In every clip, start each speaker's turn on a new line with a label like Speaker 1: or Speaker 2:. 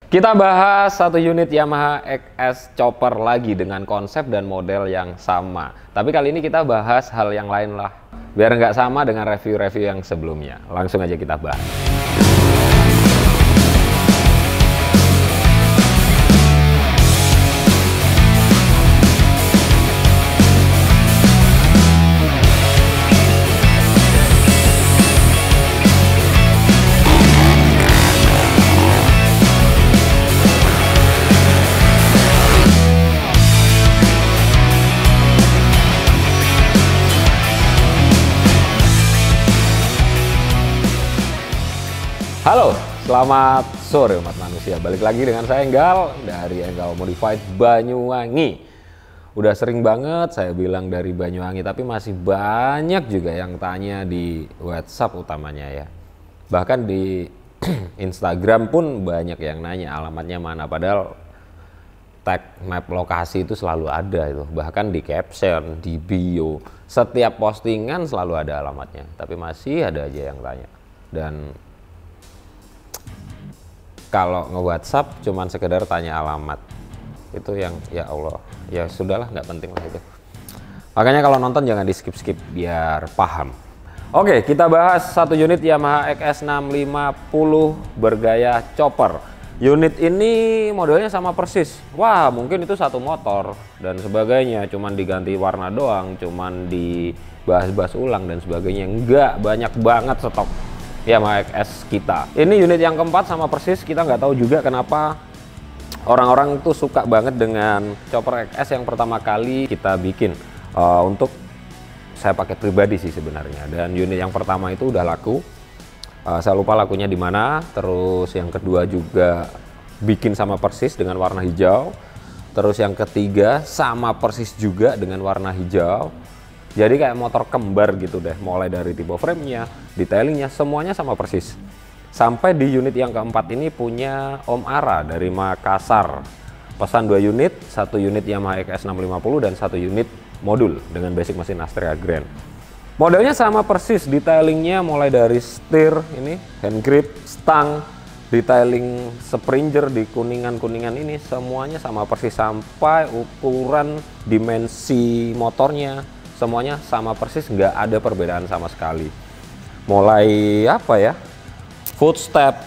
Speaker 1: Kita bahas satu unit Yamaha XS Chopper lagi dengan konsep dan model yang sama. Tapi kali ini kita bahas hal yang lain lah, biar nggak sama dengan review-review yang sebelumnya. Langsung aja kita bahas. Halo, selamat sore umat manusia. Balik lagi dengan saya Enggal dari Enggal Modified Banyuwangi. Udah sering banget saya bilang dari Banyuwangi, tapi masih banyak juga yang tanya di WhatsApp utamanya ya. Bahkan di Instagram pun banyak yang nanya alamatnya mana, padahal tag map lokasi itu selalu ada itu. Bahkan di caption, di bio, setiap postingan selalu ada alamatnya. Tapi masih ada aja yang tanya. Dan kalau nge-WhatsApp cuman sekedar tanya alamat, itu yang ya Allah, ya sudahlah, nggak penting lah itu. Makanya kalau nonton jangan di skip-skip biar paham. Oke, kita bahas satu unit Yamaha XS 650 bergaya chopper. Unit ini modelnya sama persis. Wah, mungkin itu satu motor dan sebagainya, cuman diganti warna doang, cuman dibahas-bahas ulang dan sebagainya. Enggak, banyak banget stok Yamaha XS kita. Ini unit yang keempat sama persis. Kita nggak tahu juga kenapa orang-orang tuh suka banget dengan chopper XS yang pertama kali kita bikin. Untuk saya pakai pribadi sih sebenarnya. Dan unit yang pertama itu udah laku. Saya lupa lakunya di mana. Terus yang kedua juga bikin sama persis dengan warna hijau. Terus yang ketiga sama persis juga dengan warna hijau. Jadi kayak motor kembar gitu deh, mulai dari tipe frame-nya, detailingnya, semuanya sama persis. Sampai di unit yang keempat ini punya Om Ara dari Makassar. Pesan 2 unit, 1 unit Yamaha XS 650 dan 1 unit modul dengan basic mesin Astrea Grand. Modelnya sama persis, detailingnya mulai dari setir, ini hand grip, stang, detailing springer di kuningan-kuningan ini semuanya sama persis, sampai ukuran dimensi motornya semuanya sama persis, nggak ada perbedaan sama sekali. Mulai apa ya, footstep,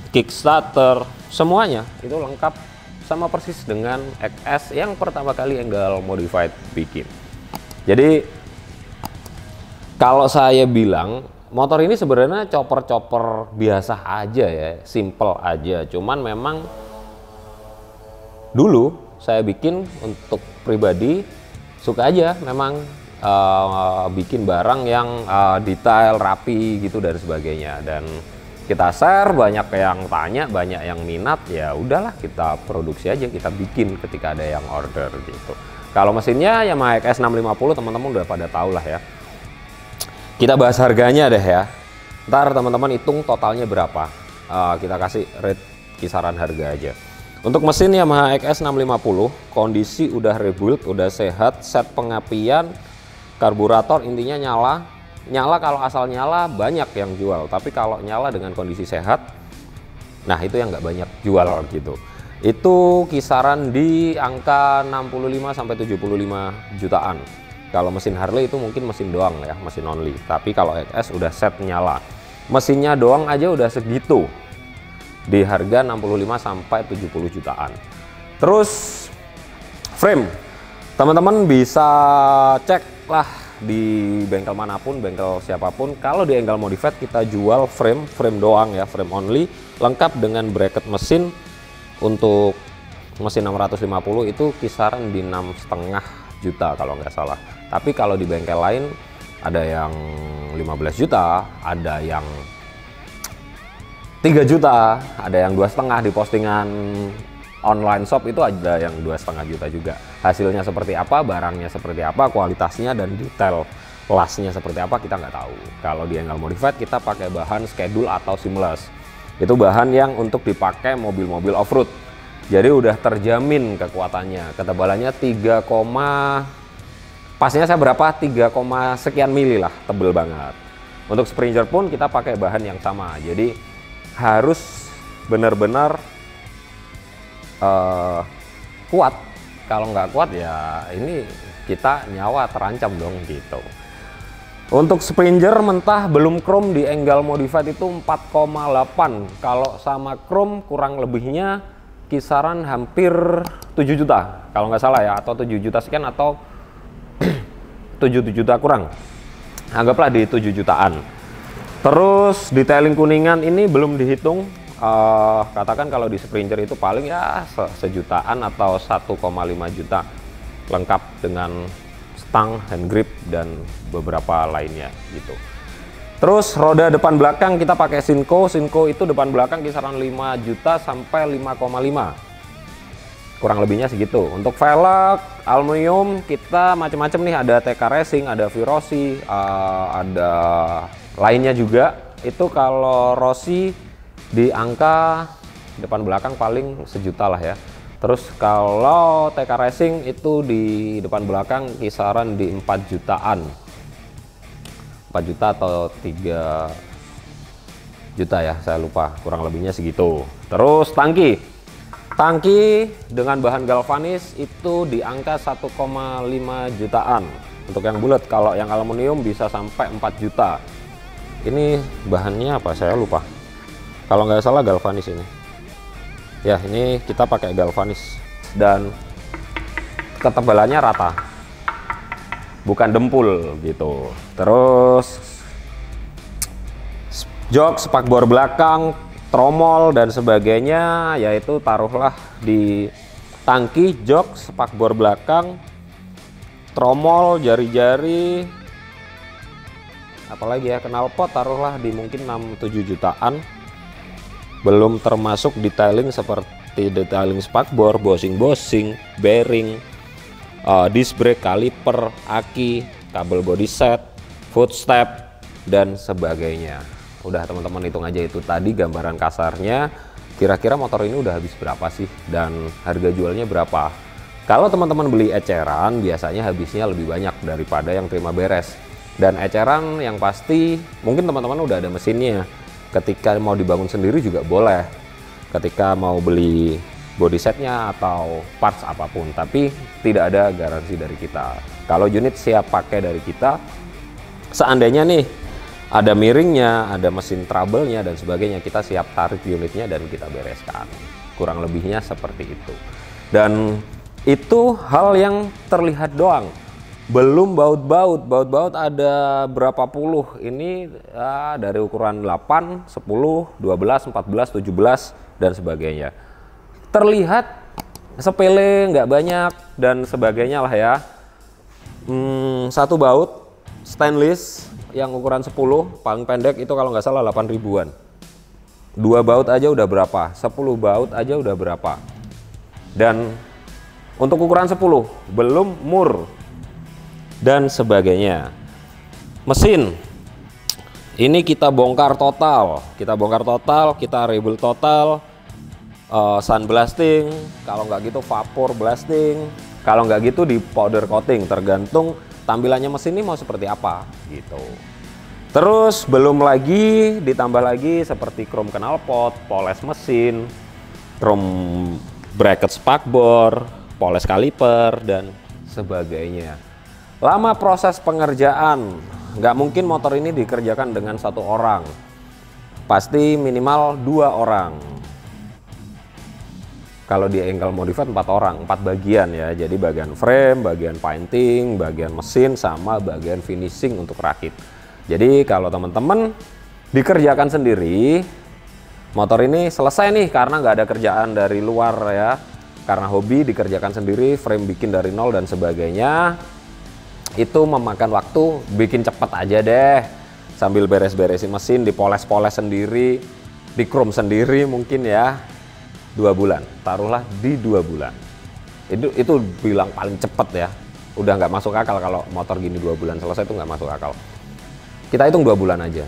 Speaker 1: kickstarter, semuanya itu lengkap sama persis dengan XS yang pertama kali Enggal Modified bikin. Jadi kalau saya bilang motor ini sebenarnya chopper-chopper biasa aja ya, simple aja. Cuman memang dulu saya bikin untuk pribadi suka aja memang bikin barang yang detail, rapi gitu dan sebagainya. Dan kita share, banyak yang tanya, banyak yang minat, ya udahlah kita produksi aja, kita bikin ketika ada yang order gitu. Kalau mesinnya Yamaha XS 650 teman-teman udah pada tahu lah ya. Kita bahas harganya deh ya. Ntar teman-teman hitung totalnya berapa. Kita kasih rate kisaran harga aja. Untuk mesin Yamaha XS 650 kondisi udah rebuild, udah sehat, set pengapian, karburator intinya nyala kalau asal nyala banyak yang jual, tapi kalau nyala dengan kondisi sehat, nah itu yang nggak banyak jual gitu. Itu kisaran di angka 65 sampai 75 jutaan. Kalau mesin Harley itu mungkin mesin doang ya, mesin only. Tapi kalau XS udah set nyala, mesinnya doang aja udah segitu, di harga 65 sampai 70 jutaan. Terus frame, teman-teman bisa cek lah di bengkel manapun, bengkel siapapun. Kalau di Enggal Modified kita jual frame doang ya, frame only, lengkap dengan bracket mesin. Untuk mesin 650 itu kisaran di 6,5 juta kalau nggak salah. Tapi kalau di bengkel lain ada yang 15 juta, ada yang 3 juta, ada yang 2,5. Di postingan online shop itu ada yang 2,5 juta juga. Hasilnya seperti apa, barangnya seperti apa, kualitasnya dan detail lasnya seperti apa kita nggak tahu. Kalau di Enggal Modified kita pakai bahan schedule atau seamless. Itu bahan yang untuk dipakai mobil-mobil off-road. Jadi udah terjamin kekuatannya. Ketebalannya 3, pasnya saya berapa? 3, sekian mili lah, tebel banget. Untuk Springer pun kita pakai bahan yang sama. Jadi harus benar-benar kuat. Kalau nggak kuat ya ini kita nyawa terancam dong gitu. Untuk Springer mentah belum chrome di Enggal Modified itu 4,8. Kalau sama chrome kurang lebihnya kisaran hampir 7 juta kalau nggak salah ya, atau 7 juta sekian atau 7 juta kurang. Anggaplah di 7 jutaan. Terus detailing kuningan ini belum dihitung. Katakan kalau di Springer itu paling ya sejutaan atau 1,5 juta lengkap dengan stang, hand grip dan beberapa lainnya gitu. Terus roda depan belakang kita pakai Sinco itu depan belakang kisaran 5 juta sampai 5,5, kurang lebihnya segitu. Untuk velg aluminium kita macam-macam nih, ada TK Racing, ada Virosi, ada lainnya juga. Itu kalau Rossi di angka depan belakang paling sejuta lah ya. Terus kalau TK Racing itu di depan belakang kisaran di 4 jutaan, 4 juta atau 3 juta ya, saya lupa, kurang lebihnya segitu. Terus tangki dengan bahan galvanis itu di angka 1,5 jutaan untuk yang bulat. Kalau yang aluminium bisa sampai 4 juta. Ini bahannya apa saya lupa, kalau nggak salah galvanis ini ya. Ini kita pakai galvanis dan ketebalannya rata, bukan dempul gitu. Terus jok, spakbor belakang, tromol dan sebagainya, yaitu taruhlah di tangki, jok, spakbor belakang, tromol, jari-jari, apalagi ya, knalpot taruhlah di mungkin 6-7 jutaan. Belum termasuk detailing seperti detailing spakbor, bosing, bearing, disc brake, kaliper, aki, kabel body set, footstep dan sebagainya. Udah teman-teman hitung aja itu tadi gambaran kasarnya. Kira-kira motor ini udah habis berapa sih dan harga jualnya berapa? Kalau teman-teman beli eceran biasanya habisnya lebih banyak daripada yang terima beres. Dan eceran yang pasti mungkin teman-teman udah ada mesinnya. Ketika mau dibangun sendiri juga boleh, ketika mau beli body setnya atau parts apapun, tapi tidak ada garansi dari kita. Kalau unit siap pakai dari kita, seandainya nih ada miringnya, ada mesin trouble-nya dan sebagainya, kita siap tarik unitnya dan kita bereskan. Kurang lebihnya seperti itu. Dan itu hal yang terlihat doang. Belum baut-baut ada berapa puluh ini ya, dari ukuran 8, 10, 12, 14, 17 dan sebagainya. Terlihat sepele, nggak banyak dan sebagainya lah ya. Satu baut stainless yang ukuran 10 paling pendek itu kalau nggak salah 8 ribuan. 2 baut aja udah berapa, 10 baut aja udah berapa. Dan untuk ukuran 10 belum mur dan sebagainya. Mesin ini kita bongkar total, kita rebuild total, sandblasting, kalau nggak gitu vapor blasting, kalau nggak gitu di powder coating, tergantung tampilannya mesin ini mau seperti apa gitu. Terus belum lagi ditambah lagi seperti chrome knalpot, poles mesin, chrome bracket spakbor, poles kaliper dan sebagainya. Lama proses pengerjaan, nggak mungkin motor ini dikerjakan dengan 1 orang, pasti minimal 2 orang. Kalau di Enggal Modified 4 orang, 4 bagian ya, jadi bagian frame, bagian painting, bagian mesin, sama bagian finishing untuk rakit. Jadi kalau teman-teman dikerjakan sendiri, motor ini selesai nih karena nggak ada kerjaan dari luar ya, karena hobi dikerjakan sendiri, frame bikin dari nol dan sebagainya. Itu memakan waktu, bikin cepet aja deh, sambil beres-beresin mesin, dipoles-poles sendiri, di chrome sendiri mungkin ya 2 bulan, taruhlah di 2 bulan. Itu bilang paling cepet ya, udah nggak masuk akal kalau motor gini 2 bulan selesai, itu nggak masuk akal. Kita hitung 2 bulan aja.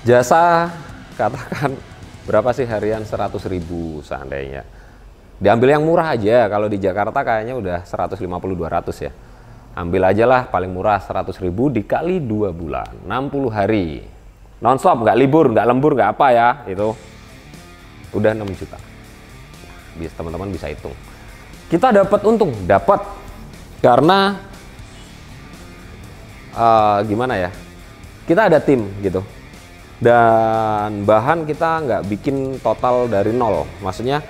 Speaker 1: Jasa katakan berapa sih harian, 100.000 seandainya. Diambil yang murah aja, kalau di Jakarta kayaknya udah 150-200 ya. Ambil aja lah paling murah 100.000 dikali 2 bulan, 60 hari. Nonstop, nggak libur, nggak lembur, nggak apa ya, itu udah 6 juta. teman-teman bisa hitung. Kita dapat untung, dapat karena gimana ya? Kita ada tim gitu. Dan bahan kita nggak bikin total dari nol, maksudnya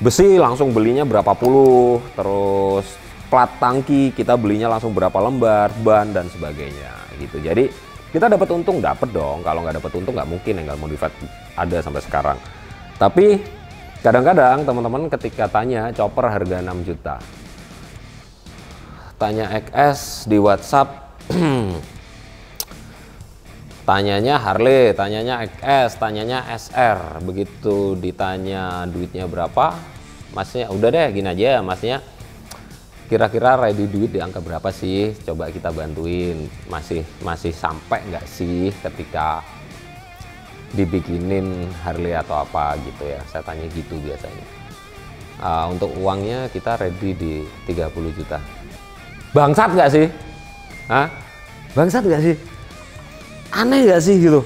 Speaker 1: besi langsung belinya berapa puluh, terus plat tangki kita belinya langsung berapa lembar, ban dan sebagainya gitu. Jadi kita dapat untung, dapat dong. Kalau nggak dapat untung nggak mungkin Enggal Modified ada sampai sekarang. Tapi kadang-kadang teman-teman ketika tanya chopper harga 6 juta, tanya XS di WhatsApp tanyanya Harley, tanyanya XS, tanyanya SR. Begitu ditanya duitnya berapa, masnya udah deh gini aja, masnya kira-kira ready duit di angka berapa sih? Coba kita bantuin. Masih sampai nggak sih ketika dibikinin Harley atau apa gitu ya? Saya tanya gitu biasanya. Untuk uangnya kita ready di 30 juta. Bangsat nggak sih? Hah? Bangsat nggak sih? Aneh gak sih gitu?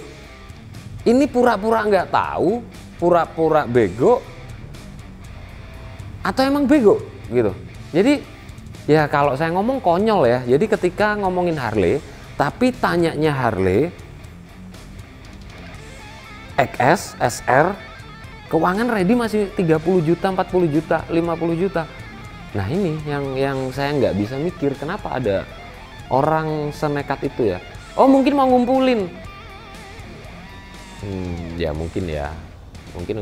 Speaker 1: Ini pura-pura nggak tahu, pura-pura bego, atau emang bego gitu. Jadi ya kalau saya ngomong konyol ya. Jadi ketika ngomongin Harley, tapi tanyanya Harley, XS, SR, keuangan ready masih 30 juta, 40 juta, 50 juta. Nah ini yang saya nggak bisa mikir, kenapa ada orang senekat itu ya. Oh mungkin mau ngumpulin, ya mungkin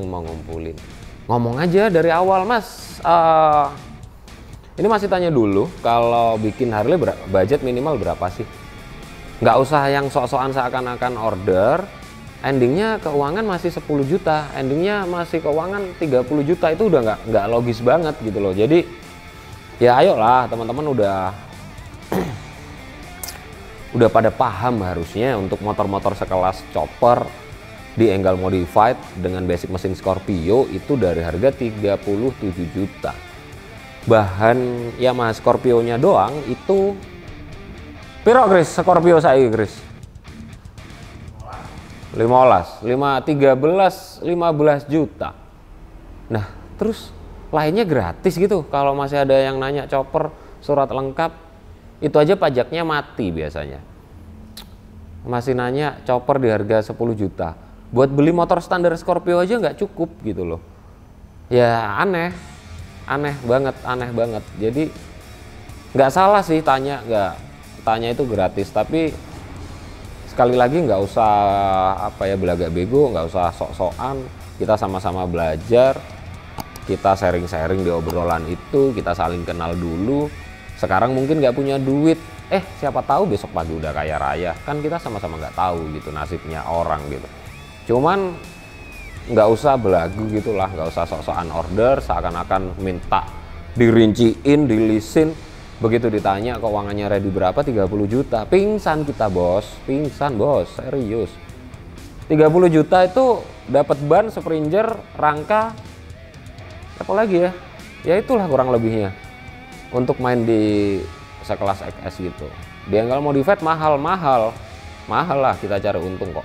Speaker 1: mau ngumpulin. Ngomong aja dari awal, Mas, ini masih tanya dulu kalau bikin Harley budget minimal berapa sih? Nggak usah yang sok-sokan seakan-akan order, endingnya keuangan masih 10 juta, endingnya masih keuangan 30 juta, itu udah nggak logis banget gitu loh. Jadi ya ayolah teman-teman udah pada paham harusnya untuk motor-motor sekelas chopper di Enggal Modified dengan basic mesin Scorpio itu dari harga 37 juta. Bahan Yamaha Scorpio-nya doang itu piro Chris? Scorpio saya Chris 15 juta. Nah terus lainnya gratis gitu. Kalau masih ada yang nanya chopper surat lengkap, itu aja pajaknya mati biasanya. Masih nanya chopper di harga 10 juta. Buat beli motor standar Scorpio aja nggak cukup gitu loh. Ya aneh banget. Jadi nggak salah sih tanya itu gratis. Tapi sekali lagi nggak usah belagak bego, nggak usah sok-sokan. Kita sama-sama belajar, kita sharing-sharing di obrolan itu, kita saling kenal dulu. Sekarang mungkin nggak punya duit, siapa tahu besok pagi udah kaya raya. Kan kita sama-sama nggak tahu gitu nasibnya orang gitu. Cuman nggak usah belagu gitulah, nggak usah sok-sokan order seakan-akan minta dirinciin, dilisin. Begitu ditanya keuangannya ready berapa, 30 juta, pingsan kita bos, serius. 30 juta itu dapat ban, Springer, rangka, apa lagi ya? Ya itulah kurang lebihnya. Untuk main di sekelas XS gitu. Di Enggal Modified mahal lah, kita cari untung kok.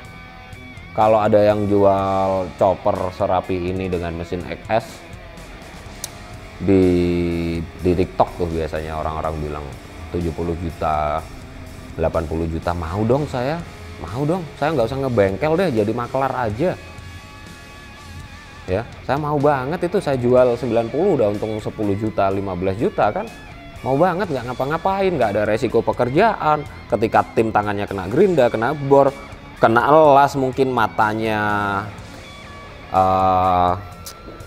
Speaker 1: Kalau ada yang jual chopper serapi ini dengan mesin XS di TikTok tuh biasanya orang-orang bilang 70 juta, 80 juta, mau dong saya nggak usah ngebengkel deh, jadi maklar aja. Ya, saya mau banget itu, saya jual 90 udah untung 10 juta, 15 juta kan. Mau banget, nggak ngapa-ngapain, nggak ada resiko pekerjaan. Ketika tim tangannya kena gerinda, kena bor, kena elas, mungkin matanya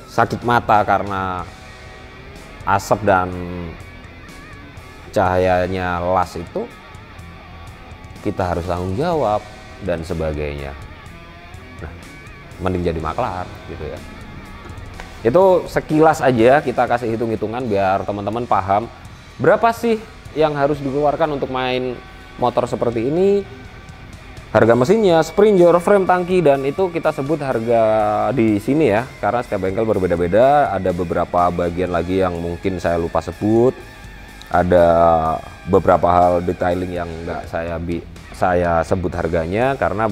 Speaker 1: sakit mata karena asap dan cahayanya las itu, kita harus tanggung jawab dan sebagainya. Nah, mending jadi maklar gitu ya. Itu sekilas aja kita kasih hitung-hitungan biar teman-teman paham berapa sih yang harus dikeluarkan untuk main motor seperti ini. Harga mesinnya, Springer, frame tangki, dan itu kita sebut harga di sini ya, karena setiap bengkel berbeda-beda. Ada beberapa bagian lagi yang mungkin saya lupa sebut. Ada beberapa hal detailing yang nggak saya sebut harganya karena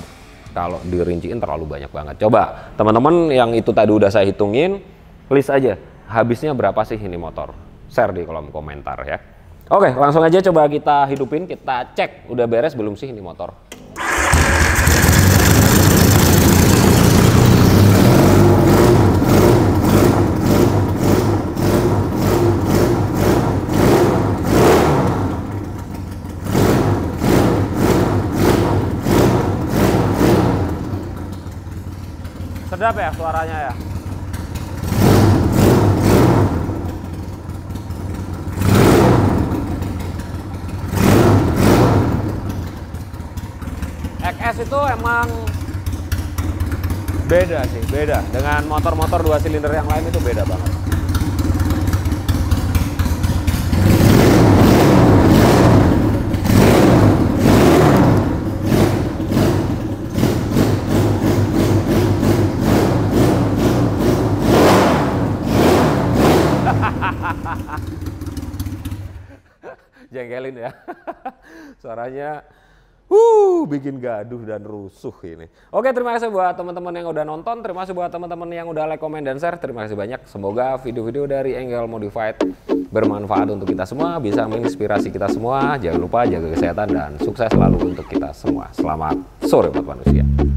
Speaker 1: kalau dirinciin terlalu banyak banget. Coba teman-teman yang itu tadi udah saya hitungin, list aja habisnya berapa sih ini motor? Share di kolom komentar ya. Oke, langsung aja coba kita hidupin, kita cek udah beres belum sih ini motor. Sedap ya suaranya ya. XS itu emang beda sih, beda dengan motor-motor 2 silinder yang lain, itu beda banget. Jengkelin ya. Suaranya bikin gaduh dan rusuh ini. Oke, terima kasih buat teman-teman yang udah nonton, terima kasih buat teman-teman yang udah like, komen, dan share. Terima kasih banyak. Semoga video-video dari Engel Modified bermanfaat untuk kita semua, bisa menginspirasi kita semua. Jangan lupa jaga kesehatan dan sukses selalu untuk kita semua. Selamat sore buat manusia.